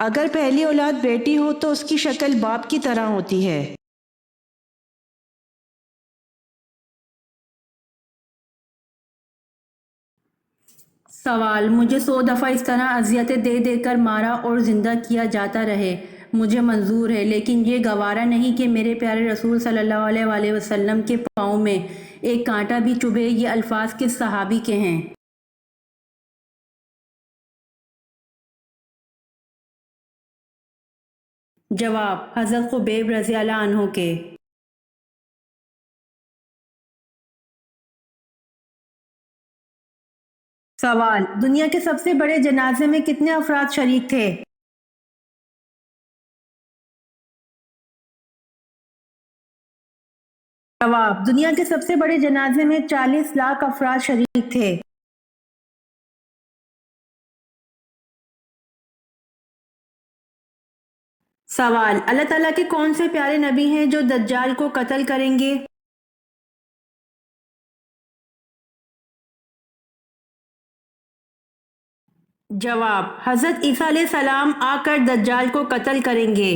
اگر پہلی اولاد بیٹی ہو تو اس کی شکل باپ کی طرح ہوتی ہے۔ سوال: مجھے 100 دفعہ اس طرح اذیتیں دے دے کر مارا اور زندہ کیا جاتا رہے، مجھے منظور ہے، لیکن یہ گوارا نہیں کہ میرے پیارے رسول صلی اللہ علیہ وآلہ وسلم کے پاؤں میں ایک کانٹا بھی چبھے۔ یہ الفاظ کس صحابی کے ہیں؟ جواب: حضرت خبیب رضی اللہ عنہ کے۔ سوال: دنیا کے سب سے بڑے جنازے میں کتنے افراد شریک تھے؟ جواب: دنیا کے سب سے بڑے جنازے میں 40 لاکھ افراد شریک تھے۔ سوال: اللہ تعالیٰ کے کون سے پیارے نبی ہیں جو دجال کو قتل کریں گے؟ جواب: حضرت عیسیٰ علیہ السلام آ کر دجال کو قتل کریں گے۔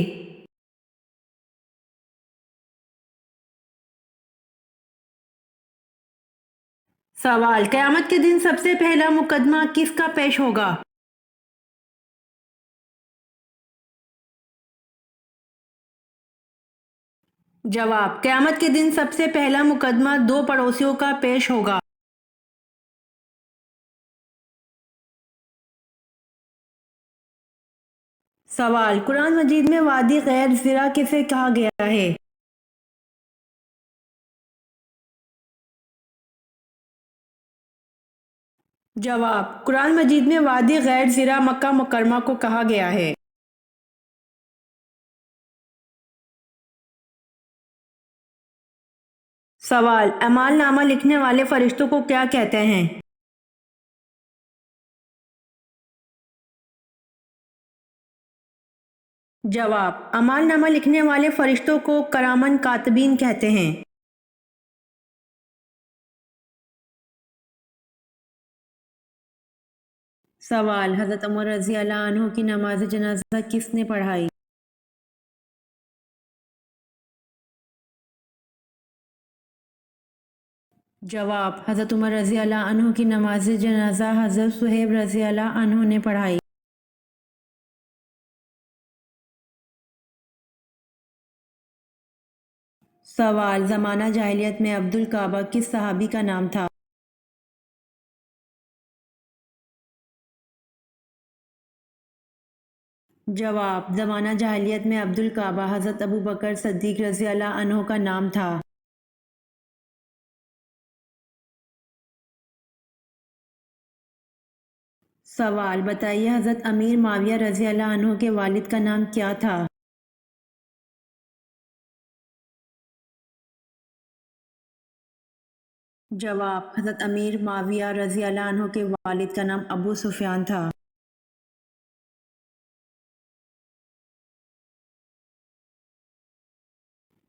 سوال: قیامت کے دن سب سے پہلا مقدمہ کس کا پیش ہوگا؟ جواب: قیامت کے دن سب سے پہلا مقدمہ 2 پڑوسیوں کا پیش ہوگا۔ سوال: قرآن مجید میں وادی غیر زرع کسے کہا گیا ہے؟ جواب: قرآن مجید میں وادی غیر زرع مکہ مکرمہ کو کہا گیا ہے۔ سوال: اعمال نامہ لکھنے والے فرشتوں کو کیا کہتے ہیں؟ جواب: اعمال نامہ لکھنے والے فرشتوں کو کرامن کاتبین کہتے ہیں۔ سوال: حضرت عمر رضی اللہ عنہ کی نماز جنازہ کس نے پڑھائی؟ جواب: حضرت عمر رضی اللہ عنہ کی نماز جنازہ حضرت صہیب رضی اللہ عنہ نے پڑھائی۔ سوال: زمانہ جاہلیت میں عبد الکعبہ کس صحابی کا نام تھا؟ جواب: زمانہ جاہلیت میں عبد الکعبہ حضرت ابو بکر صدیق رضی اللہ عنہ کا نام تھا۔ سوال: بتائیے حضرت امیر معاویہ رضی اللہ عنہ کے والد کا نام کیا تھا؟ جواب: حضرت امیر معاویہ رضی اللہ عنہ کے والد کا نام ابو سفیان تھا۔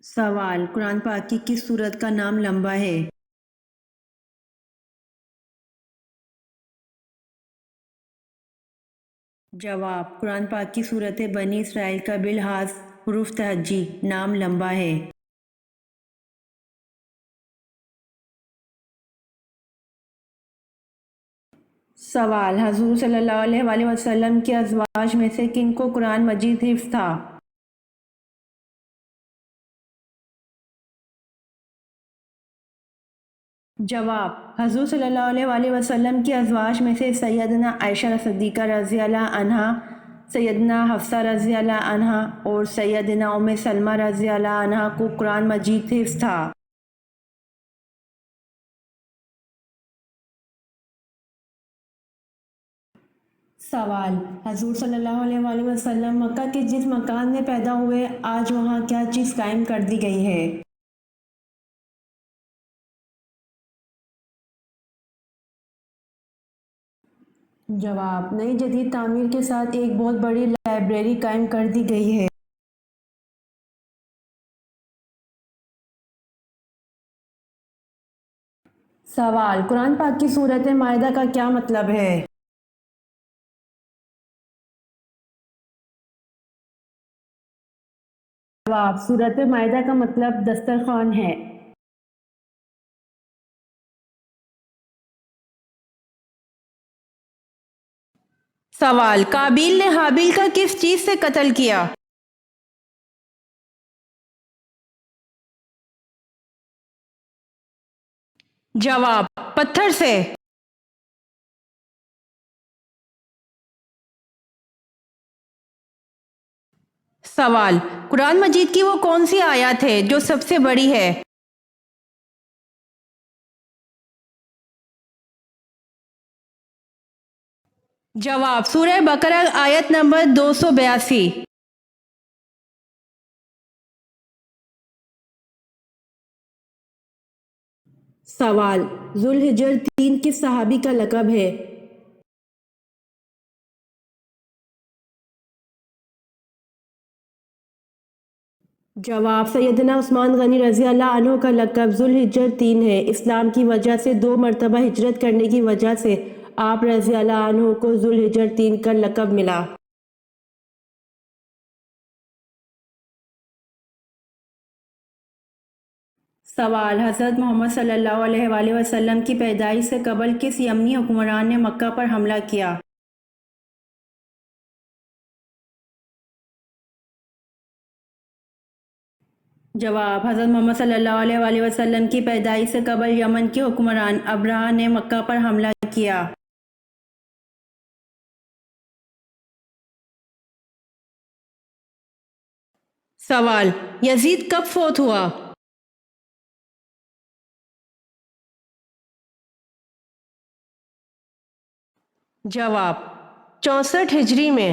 سوال: قرآن پاک کی کس سورت کا نام لمبا ہے؟ جواب: قرآن پاک کی سورت بنی اسرائیل کا بلحاظ حروف تہجی نام لمبا ہے۔ سوال: حضور صلی اللہ علیہ وآلہ وسلم کی ازواج میں سے کن کو قرآن مجید حفظ تھا؟ جواب: حضور صلی اللہ علیہ وآلہ وسلم کی ازواج میں سے سیدنا عائشہ صدیقہ رضی اللہ عنہا، سیدنا حفصہ رضی اللہ عنہا اور سیدنا ام سلمہ رضی اللہ عنہا کو قرآن مجید حفظ تھا۔ سوال: حضور صلی اللہ علیہ وآلہ وسلم مکہ کے جس مکان میں پیدا ہوئے آج وہاں کیا چیز قائم کر دی گئی ہے؟ جواب: نئی جدید تعمیر کے ساتھ ایک بہت بڑی لائبریری قائم کر دی گئی ہے۔ سوال: قرآن پاک کی سورۃ مائدہ کا کیا مطلب ہے؟ جواب سورۃ مائدہ کا مطلب دسترخوان ہے۔ سوال، قابیل نے حابیل کا کس چیز سے قتل کیا؟ جواب پتھر سے۔ سوال، قرآن مجید کی وہ کون سی آیت ہے جو سب سے بڑی ہے؟ جواب سورہ بقرہ آیت نمبر 282۔ سوال، ذوالحجر 3 کس صحابی کا لقب ہے؟ جواب سیدنا عثمان غنی رضی اللہ عنہ کا لقب ذوالحجر 3 ہے۔ اسلام کی وجہ سے 2 مرتبہ ہجرت کرنے کی وجہ سے آپ رضی اللہ عنہ کو ذوالحجر 3 کا لقب ملا۔ سوال، حضرت محمد صلی اللہ علیہ وآلہ وسلم کی پیدائش سے قبل کس یمنی حکمران نے مکہ پر حملہ کیا؟ جواب حضرت محمد صلی اللہ علیہ وآلہ وسلم کی پیدائش سے قبل یمن کے حکمران ابرہہ نے مکہ پر حملہ کیا۔ سوال، یزید کب فوت ہوا؟ جواب 64 ہجری میں۔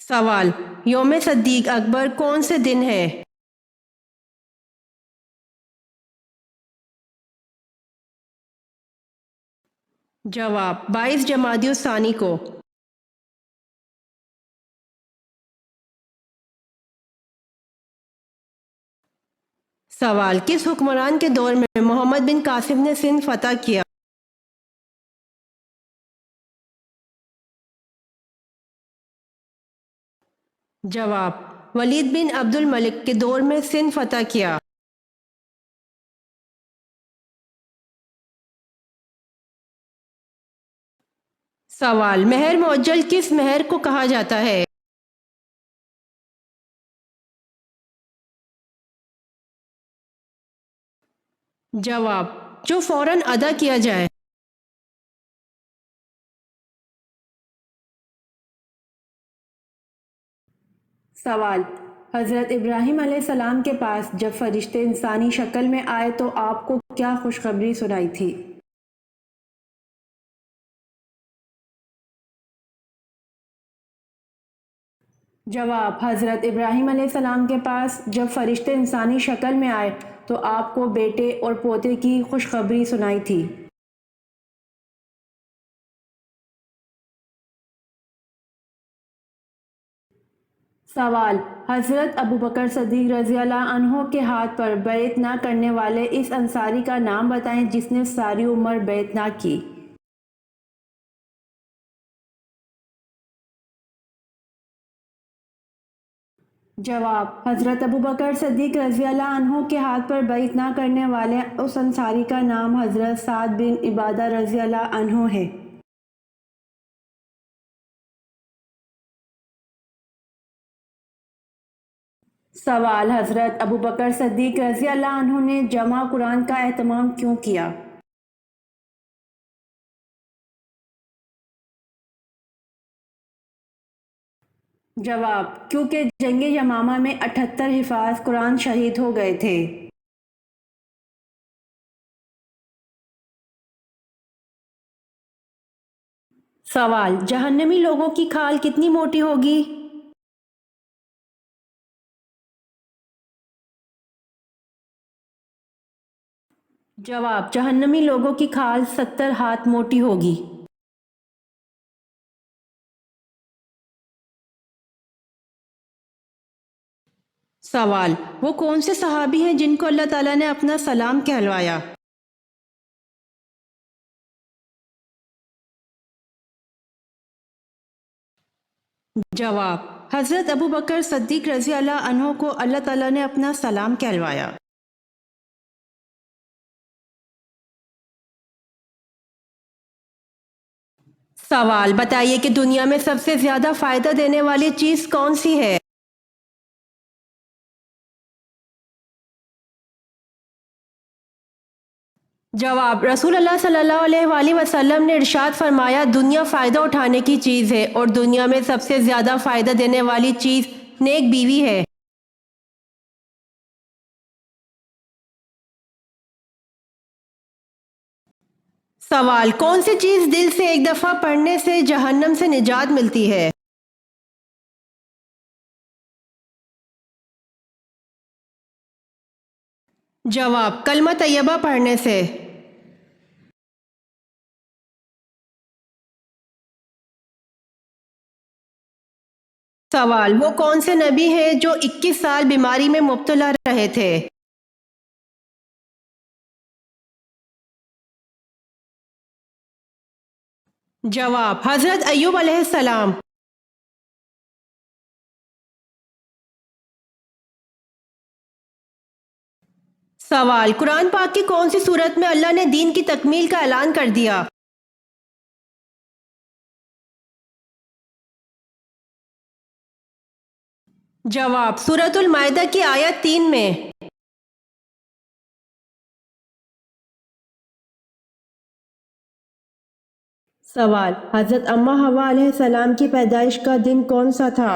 سوال، یوم صدیق اکبر کون سے دن ہے؟ جواب 22 جمادی الثانی کو۔ سوال، کس حکمران کے دور میں محمد بن قاسم نے سندھ فتح کیا؟ جواب ولید بن عبد الملک کے دور میں سندھ فتح کیا۔ سوال، مہر معجل کس مہر کو کہا جاتا ہے؟ جواب جو فوراً ادا کیا جائے۔ سوال، حضرت ابراہیم علیہ السلام کے پاس جب فرشتے انسانی شکل میں آئے تو آپ کو کیا خوشخبری سنائی تھی؟ جواب حضرت ابراہیم علیہ السلام کے پاس جب فرشتے انسانی شکل میں آئے تو آپ کو بیٹے اور پوتے کی خوشخبری سنائی تھی۔ سوال، حضرت ابوبکر صدیق رضی اللہ عنہ کے ہاتھ پر بیعت نہ کرنے والے اس انصاری کا نام بتائیں جس نے ساری عمر بیعت نہ کی۔ جواب حضرت ابوبکر صدیق رضی اللہ عنہ کے ہاتھ پر بیعت نہ کرنے والے اس انصاری کا نام حضرت سعد بن عبادہ رضی اللہ عنہ ہے۔ سوال، حضرت ابوبکر صدیق رضی اللہ عنہ نے جمع قرآن کا اہتمام کیوں کیا؟ جواب کیونکہ جنگ یمامہ میں 78 حفاظ قرآن شہید ہو گئے تھے۔ سوال، جہنمی لوگوں کی کھال کتنی موٹی ہوگی؟ جواب جہنمی لوگوں کی کھال 70 ہاتھ موٹی ہوگی۔ سوال، وہ کون سے صحابی ہیں جن کو اللہ تعالیٰ نے اپنا سلام کہلوایا؟ جواب: حضرت ابو بکر صدیق رضی اللہ عنہ کو اللہ تعالیٰ نے اپنا سلام کہلوایا۔ سوال: بتائیے کہ دنیا میں سب سے زیادہ فائدہ دینے والی چیز کون سی ہے؟ جواب: رسول اللہ صلی اللہ علیہ وآلہ وسلم نے ارشاد فرمایا، دنیا فائدہ اٹھانے کی چیز ہے اور دنیا میں سب سے زیادہ فائدہ دینے والی چیز نیک بیوی ہے۔ سوال: کون سی چیز دل سے ایک دفعہ پڑھنے سے جہنم سے نجات ملتی ہے؟ جواب: کلمہ طیبہ پڑھنے سے۔ سوال: وہ کون سے نبی ہیں جو 21 سال بیماری میں مبتلا رہے تھے؟ جواب: حضرت ایوب علیہ السلام۔ سوال: قرآن پاک کی کون سی صورت میں اللہ نے دین کی تکمیل کا اعلان کر دیا؟ جواب: سورۃ المائدہ کی آیت 3 میں۔ سوال: حضرت اماں حوا علیہ السلام کی پیدائش کا دن کون سا تھا؟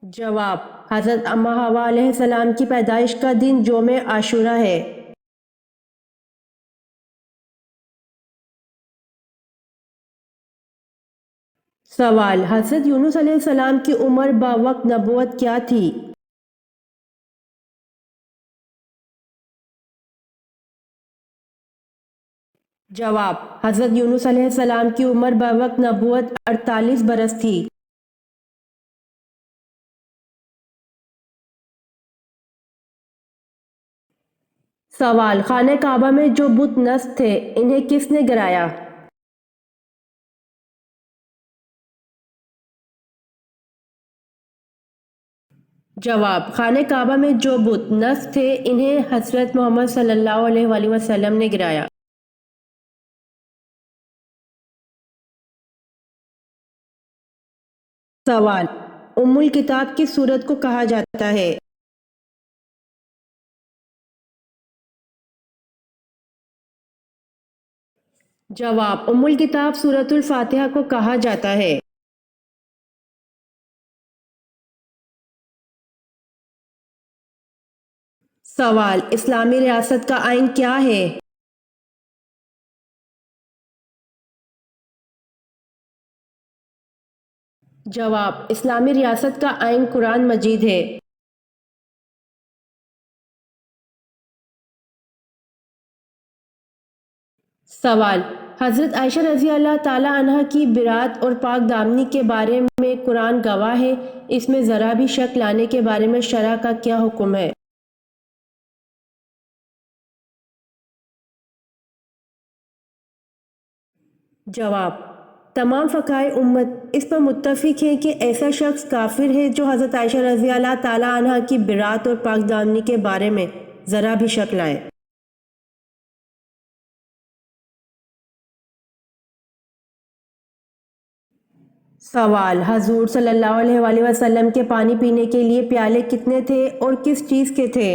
جواب: حضرت اماں حوا علیہ السلام کی پیدائش کا دن یوم عاشورہ ہے۔ سوال: حضرت یونس علیہ السلام کی عمر بوقت نبوت کیا تھی؟ جواب: حضرت یونس علیہ السلام کی عمر بوقت نبوت 48 برس تھی۔ سوال: خانہ کعبہ میں جو بت نصب تھے انہیں کس نے گرایا؟ جواب: خانہ کعبہ میں جو بت نصب تھے انہیں حضرت محمد صلی اللہ علیہ وآلہ وسلم نے گرایا۔ سوال: ام الکتاب کس سورت کو کہا جاتا ہے؟ جواب: ام الکتاب سورۃ الفاتحہ کو کہا جاتا ہے۔ سوال: اسلامی ریاست کا آئین کیا ہے؟ جواب: اسلامی ریاست کا آئین قرآن مجید ہے۔ سوال: حضرت عائشہ رضی اللہ تعالی عنہ کی برات اور پاک دامنی کے بارے میں قرآن گواہ ہے، اس میں ذرا بھی شک لانے کے بارے میں شرع کا کیا حکم ہے؟ جواب: تمام فقہائے امت اس پر متفق ہیں کہ ایسا شخص کافر ہے جو حضرت عائشہ رضی اللہ تعالی عنہ کی برات اور پاک دامنی کے بارے میں ذرا بھی شک لائے۔ سوال: حضور صلی اللہ علیہ وآلہ وسلم کے پانی پینے کے لیے پیالے کتنے تھے اور کس چیز کے تھے؟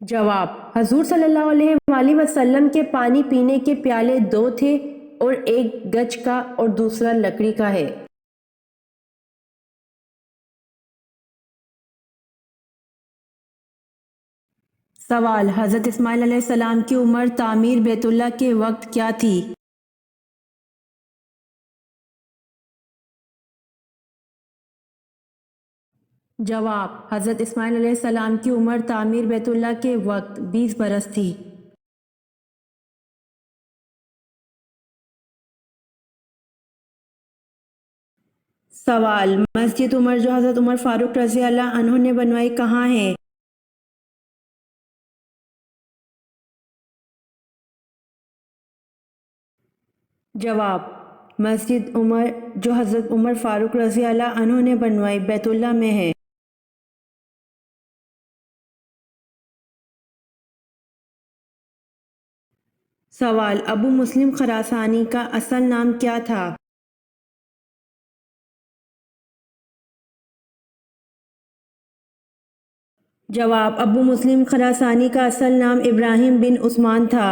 جواب: حضور صلی اللہ علیہ وآلہ وسلم کے پانی پینے کے پیالے 2 تھے اور ایک گچ کا اور دوسرا لکڑی کا ہے۔ سوال: حضرت اسماعیل علیہ السلام کی عمر تعمیر بیت اللہ کے وقت کیا تھی؟ جواب: حضرت اسماعیل علیہ السلام کی عمر تعمیر بیت اللہ کے وقت 20 برس تھی۔ سوال: مسجد عمر جو حضرت عمر فاروق رضی اللہ عنہ نے بنوائی کہاں ہے؟ جواب: مسجد عمر جو حضرت عمر فاروق رضی اللہ عنہ نے بنوائی بیت اللہ میں ہے۔ سوال: ابو مسلم خراسانی کا اصل نام کیا تھا؟ جواب: ابو مسلم خراسانی کا اصل نام ابراہیم بن عثمان تھا۔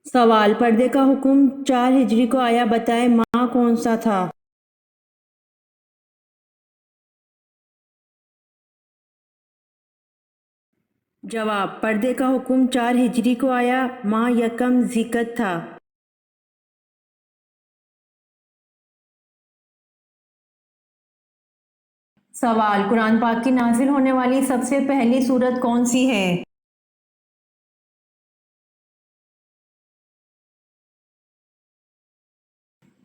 سوال: پردے کا حکم 4 ہجری کو آیا، بتائیں ماہ کون سا تھا؟ جواب: پردے کا حکم 4 ہجری کو آیا، ماہ یکم ذی-القعدہ تھا۔ سوال: قرآن پاک کی نازل ہونے والی سب سے پہلی سورت کون سی ہے؟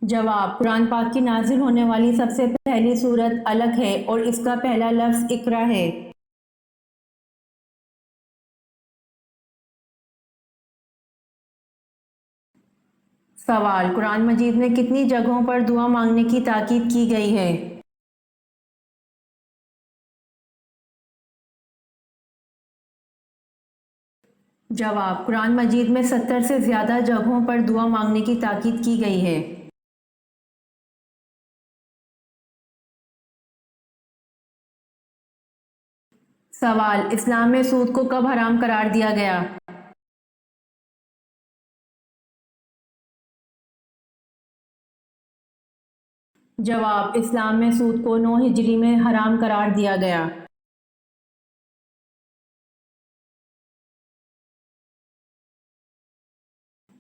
جواب: قرآن پاک کی نازل ہونے والی سب سے پہلی سورت علق ہے اور اس کا پہلا لفظ اقرا ہے۔ سوال: قرآن مجید میں کتنی جگہوں پر دعا مانگنے کی تاکید کی گئی ہے؟ جواب: قرآن مجید میں 70 سے زیادہ جگہوں پر دعا مانگنے کی تاکید کی گئی ہے۔ سوال: اسلام میں سود کو کب حرام قرار دیا گیا؟ جواب: اسلام میں سود کو 9 ہجری میں حرام قرار دیا گیا۔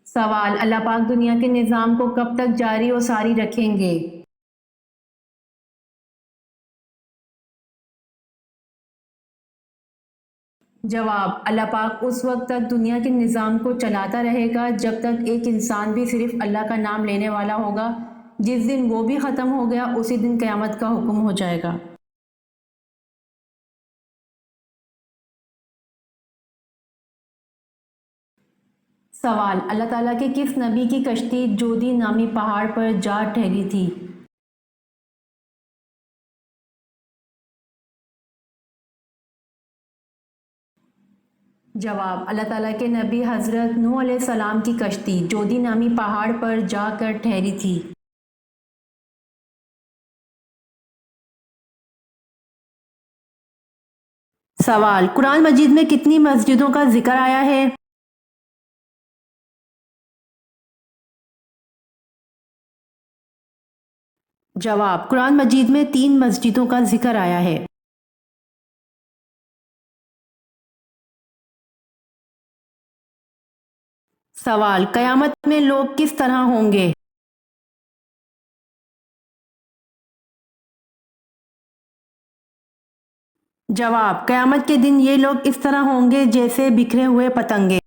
سوال: اللہ پاک دنیا کے نظام کو کب تک جاری و ساری رکھیں گے؟ جواب: اللہ پاک اس وقت تک دنیا کے نظام کو چلاتا رہے گا جب تک ایک انسان بھی صرف اللہ کا نام لینے والا ہوگا۔ جس دن وہ بھی ختم ہو گیا اسی دن قیامت کا حکم ہو جائے گا۔ سوال: اللہ تعالیٰ کے کس نبی کی کشتی جودی نامی پہاڑ پر جا ٹھہری تھی؟ جواب: اللہ تعالیٰ کے نبی حضرت نوح علیہ السلام کی کشتی جودی نامی پہاڑ پر جا کر ٹھہری تھی۔ سوال: قرآن مجید میں کتنی مسجدوں کا ذکر آیا ہے؟ جواب: قرآن مجید میں 3 مسجدوں کا ذکر آیا ہے۔ سوال: قیامت میں لوگ کس طرح ہوں گے؟ جواب: قیامت کے دن یہ لوگ اس طرح ہوں گے جیسے بکھرے ہوئے پتنگے۔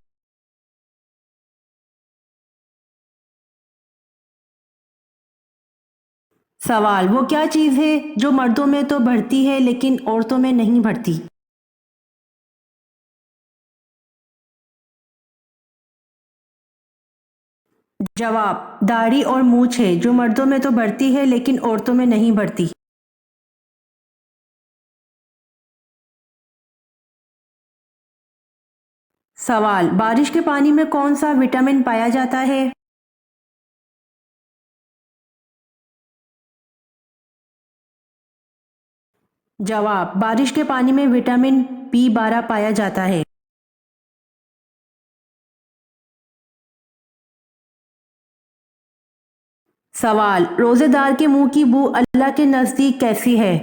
سوال: وہ کیا چیز ہے جو مردوں میں تو بڑھتی ہے لیکن عورتوں میں نہیں بڑھتی؟ جواب: داڑھی اور مونچھ ہے جو مردوں میں تو بڑھتی ہے لیکن عورتوں میں نہیں بڑھتی۔ سوال: بارش کے پانی میں کون سا وٹامن پایا جاتا ہے؟ جواب: بارش کے پانی میں وٹامن B12 پایا جاتا ہے۔ سوال: روزے دار کے منہ کی بو اللہ کے نزدیک کیسی ہے؟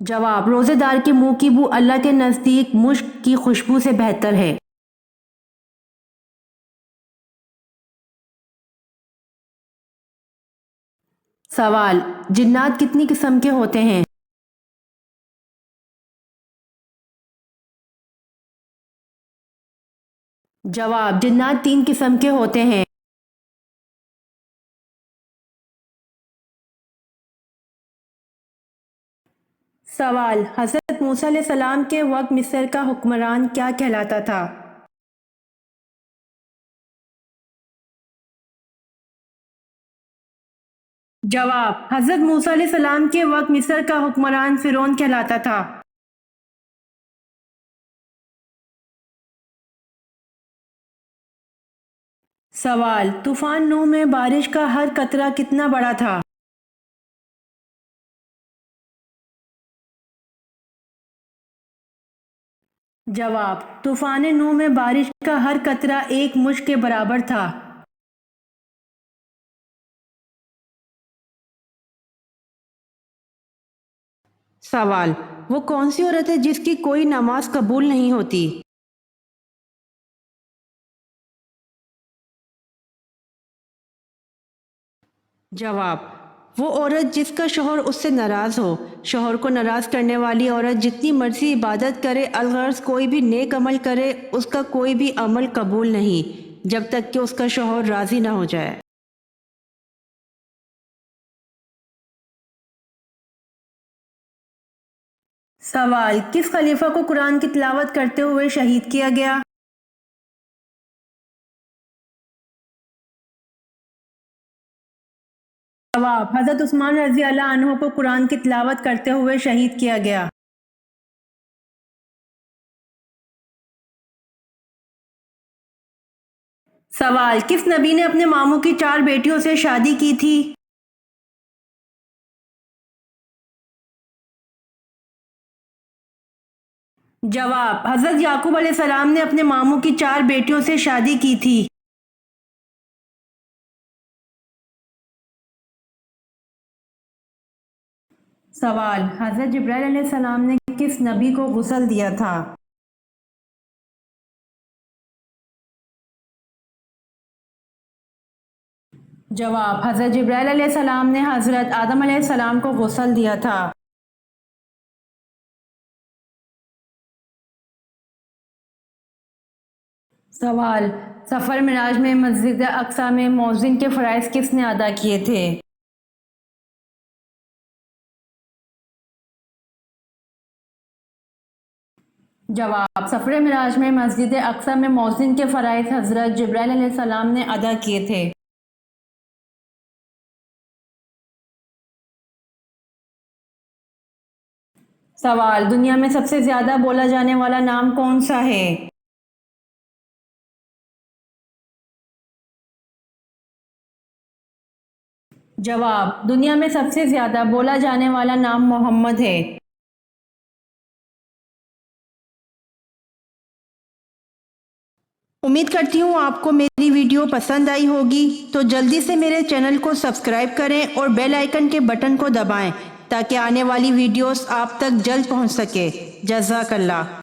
جواب: روزے دار کے منہ کی بو اللہ کے نزدیک مشک کی خوشبو سے بہتر ہے۔ سوال: جنات کتنی قسم کے ہوتے ہیں؟ جواب: جنات 3 قسم کے ہوتے ہیں۔ سوال: حضرت موسیٰ علیہ السلام کے وقت مصر کا حکمران کیا کہلاتا تھا؟ جواب: حضرت موسیٰ علیہ السلام کے وقت مصر کا حکمران فرعون کہلاتا تھا۔ سوال: طوفان نوح میں بارش کا ہر قطرہ کتنا بڑا تھا؟ جواب: طوفان نوح میں بارش کا ہر قطرہ 1 مشت کے برابر تھا۔ سوال: وہ کون سی عورت ہے جس کی کوئی نماز قبول نہیں ہوتی؟ جواب: وہ عورت جس کا شوہر اس سے ناراض ہو۔ شوہر کو ناراض کرنے والی عورت جتنی مرضی عبادت کرے، الغرض کوئی بھی نیک عمل کرے، اس کا کوئی بھی عمل قبول نہیں جب تک کہ اس کا شوہر راضی نہ ہو جائے۔ سوال: کس خلیفہ کو قرآن کی تلاوت کرتے ہوئے شہید کیا گیا؟ جواب: حضرت عثمان رضی اللہ عنہ کو قرآن کی تلاوت کرتے ہوئے شہید کیا گیا۔ سوال: کس نبی نے اپنے ماموں کی 4 بیٹیوں سے شادی کی تھی؟ جواب: حضرت یعقوب علیہ السلام نے اپنے ماموں کی 4 بیٹیوں سے شادی کی تھی۔ سوال: حضرت جبرائیل علیہ السلام نے کس نبی کو غسل دیا تھا؟ جواب: حضرت جبرائیل علیہ السلام نے حضرت آدم علیہ السلام کو غسل دیا تھا۔ سوال: سفر معراج میں مسجد اقصی میں مؤذن کے فرائض کس نے ادا کیے تھے؟ جواب: سفر معراج میں مسجد اقصی میں مؤذن کے فرائض حضرت جبرائیل علیہ السلام نے ادا کیے تھے۔ سوال: دنیا میں سب سے زیادہ بولا جانے والا نام کون سا ہے؟ جواب: دنیا میں سب سے زیادہ بولا جانے والا نام محمد ہے۔ امید کرتی ہوں آپ کو میری ویڈیو پسند آئی ہوگی، تو جلدی سے میرے چینل کو سبسکرائب کریں اور بیل آئیکن کے بٹن کو دبائیں تاکہ آنے والی ویڈیوز آپ تک جلد پہنچ سکے۔ جزاک اللہ۔